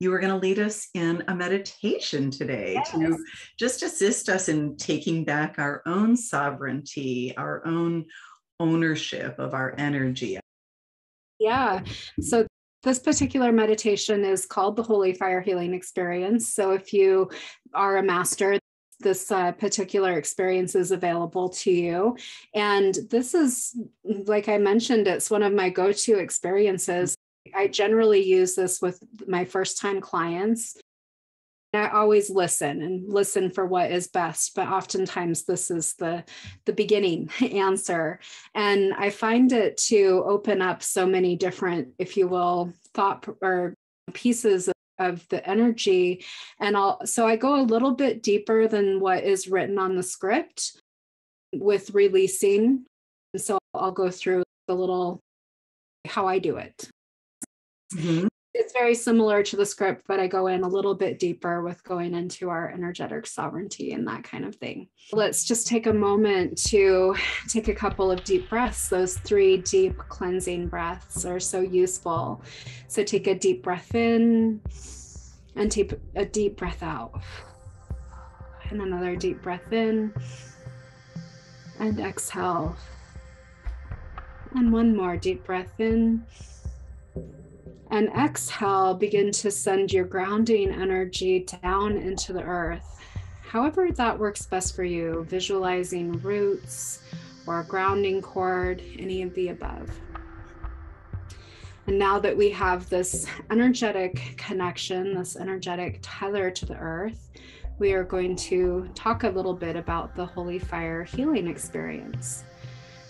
you were going to lead us in a meditation today to just assist us in taking back our own sovereignty, our own ownership of our energy. Yeah. So this particular meditation is called the Holy Fire Healing Experience. So if you are a master, this particular experience is available to you. And this is, like I mentioned, it's one of my go-to experiences. I generally use this with my first-time clients. I always listen for what is best, but oftentimes this is the beginning answer. And I find it to open up so many different, if you will, thought or pieces of the energy. And so I go a little bit deeper than what is written on the script with releasing. And so I'll go through the little, how I do it. Mm-hmm. It's very similar to the script, but I go in a little bit deeper with going into our energetic sovereignty and that kind of thing. Let's just take a moment to take a couple of deep breaths. Those 3 deep cleansing breaths are so useful. So take a deep breath in and take a deep breath out. And another deep breath in and exhale. And one more deep breath in. And exhale, begin to send your grounding energy down into the earth. However that works best for you, visualizing roots or a grounding cord, any of the above. And now that we have this energetic connection, this energetic tether to the earth, we are going to talk a little bit about the Holy Fire Healing Experience.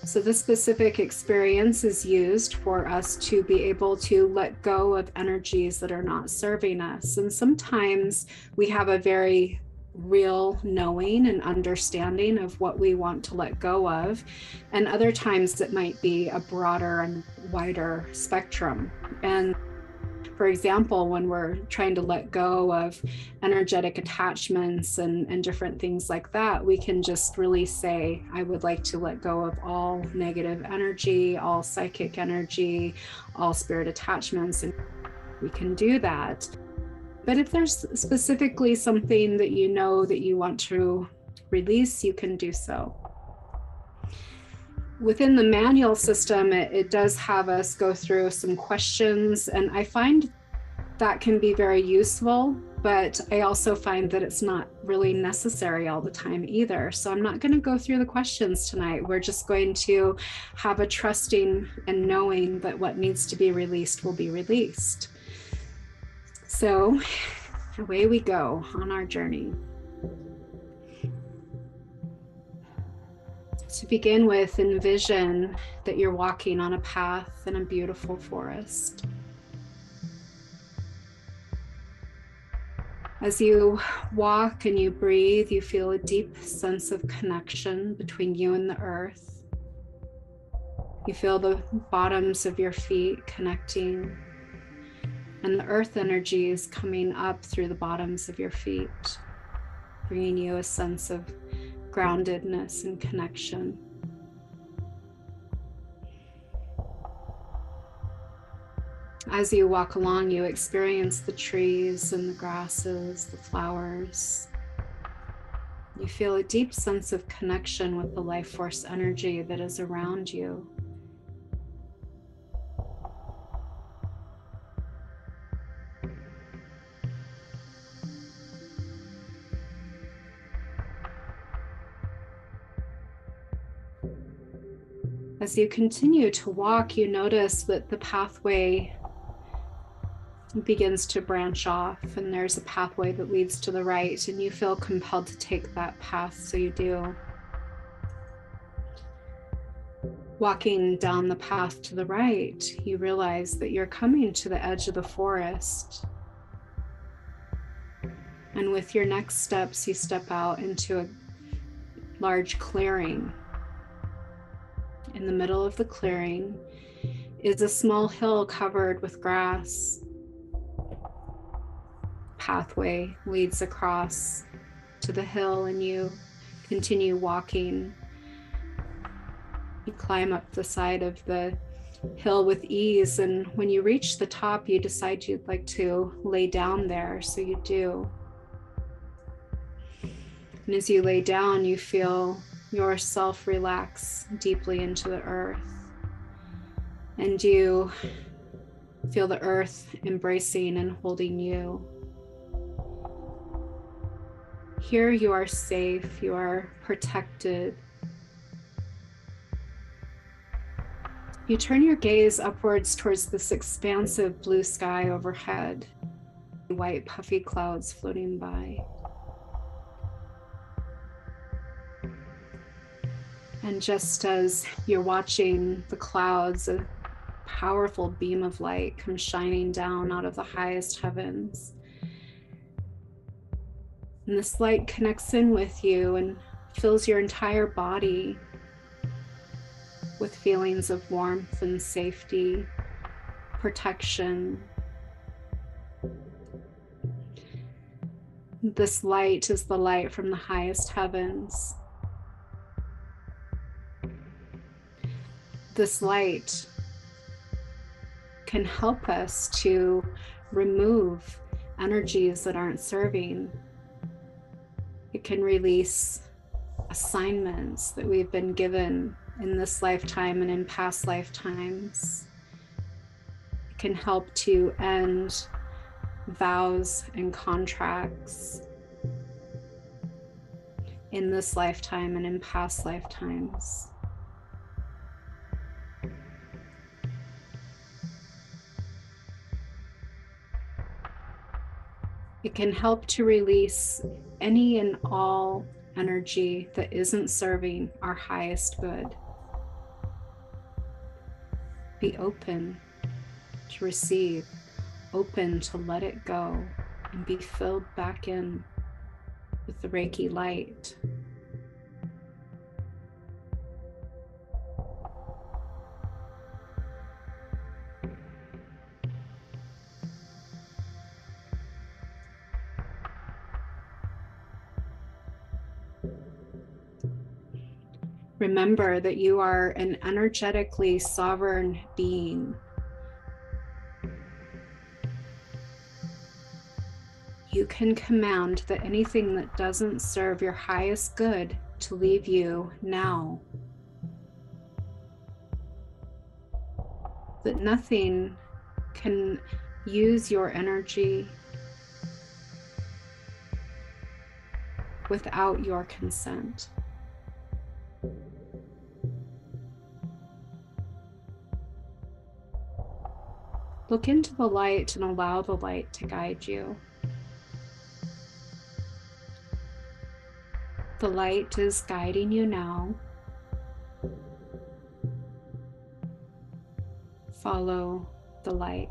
So this specific experience is used for us to be able to let go of energies that are not serving us. And sometimes we have a very real knowing and understanding of what we want to let go of. And other times it might be a broader and wider spectrum. And for example, when we're trying to let go of energetic attachments and different things like that, we can just really say, I would like to let go of all negative energy, all psychic energy, all spirit attachments, and we can do that. But if there's specifically something that you know that you want to release, you can do so. Within the manual system, it does have us go through some questions, and I find that can be very useful, but I also find that it's not really necessary all the time either. So I'm not going to go through the questions tonight. We're just going to have a trusting and knowing that what needs to be released will be released. So away we go on our journey. To begin with, envision that you're walking on a path in a beautiful forest. As you walk and you breathe, you feel a deep sense of connection between you and the earth. You feel the bottoms of your feet connecting, and the earth energy is coming up through the bottoms of your feet, bringing you a sense of groundedness and connection. As you walk along, you experience the trees and the grasses, the flowers. You feel a deep sense of connection with the life force energy that is around you. As you continue to walk, you notice that the pathway begins to branch off, and there's a pathway that leads to the right, and you feel compelled to take that path, so you do. Walking down the path to the right, you realize that you're coming to the edge of the forest. And with your next steps, you step out into a large clearing. in the middle of the clearing is a small hill covered with grass. Pathway leads across to the hill, and you continue walking. You climb up the side of the hill with ease, and when you reach the top, you decide you'd like to lay down there, so you do. And as you lay down, you feel yourself relax deeply into the earth, and you feel the earth embracing and holding you. Here you are safe, you are protected. You turn your gaze upwards towards this expansive blue sky overhead, white puffy clouds floating by. And just as you're watching the clouds, a powerful beam of light comes shining down out of the highest heavens. And this light connects in with you and fills your entire body with feelings of warmth and safety, protection. This light is the light from the highest heavens. This light can help us to remove energies that aren't serving. It can release assignments that we've been given in this lifetime and in past lifetimes. It can help to end vows and contracts in this lifetime and in past lifetimes. It can help to release any and all energy that isn't serving our highest good. Be open to receive, open to let it go, and be filled back in with the Reiki light. Remember that you are an energetically sovereign being. You can command that anything that doesn't serve your highest good to leave you now. That nothing can use your energy without your consent. Look into the light and allow the light to guide you. The light is guiding you now. Follow the light.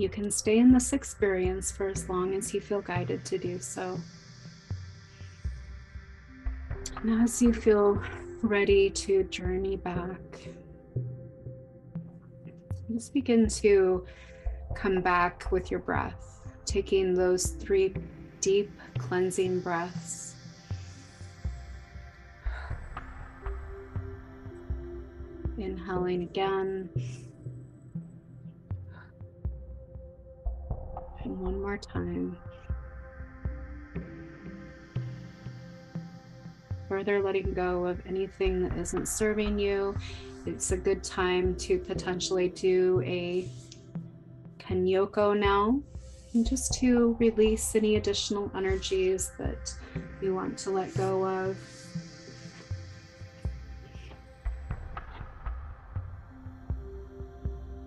You can stay in this experience for as long as you feel guided to do so. And as you feel ready to journey back, just begin to come back with your breath, taking those 3 deep cleansing breaths. Inhaling again. And one more time. Further letting go of anything that isn't serving you. It's a good time to potentially do a Kanyoko now, and just to release any additional energies that you want to let go of.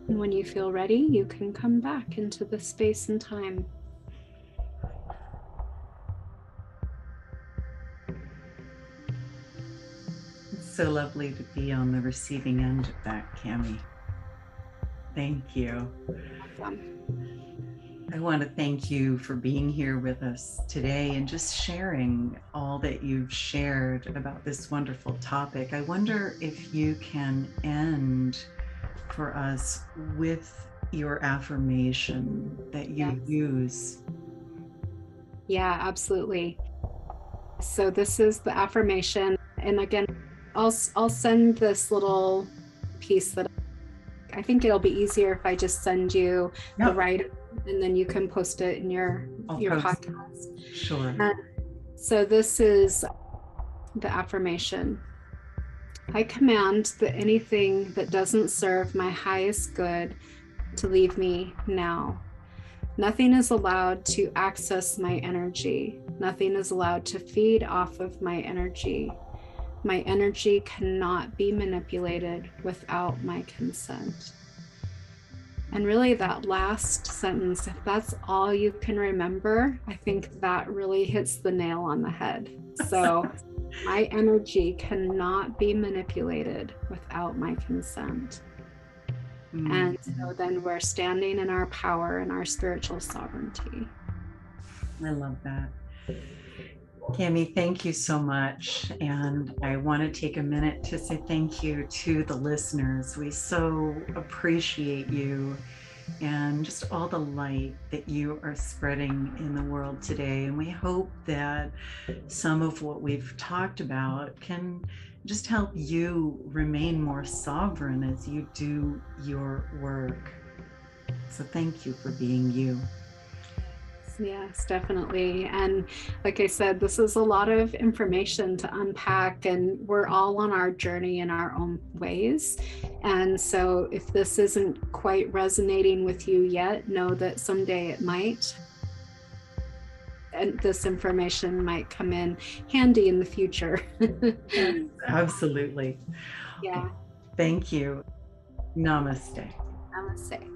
And when you feel ready, you can come back into the space and time. It's so lovely to be on the receiving end of that, Cami. Thank you. I want to thank you for being here with us today and just sharing all that you've shared about this wonderful topic. I wonder if you can end for us with your affirmation that you use. Yeah, absolutely. So this is the affirmation. And again, I'll send this little piece that I think it'll be easier if I just send you the write, and then you can post it in your podcast. Sure. So this is the affirmation. I command that anything that doesn't serve my highest good to leave me now. Nothing is allowed to access my energy. Nothing is allowed to feed off of my energy. My energy cannot be manipulated without my consent. And really that last sentence, if that's all you can remember, I think that really hits the nail on the head. So my energy cannot be manipulated without my consent. And so then we're standing in our power and our spiritual sovereignty. I love that. Cami, thank you so much. And I want to take a minute to say thank you to the listeners. We so appreciate you and just all the light that you are spreading in the world today. And we hope that some of what we've talked about can just help you remain more sovereign as you do your work. So thank you for being you. Yes, definitely. And like I said, this is a lot of information to unpack, and we're all on our journey in our own ways. And so if this isn't quite resonating with you yet, know that someday it might. And this information might come in handy in the future. Absolutely. Yeah. Thank you. Namaste. Namaste.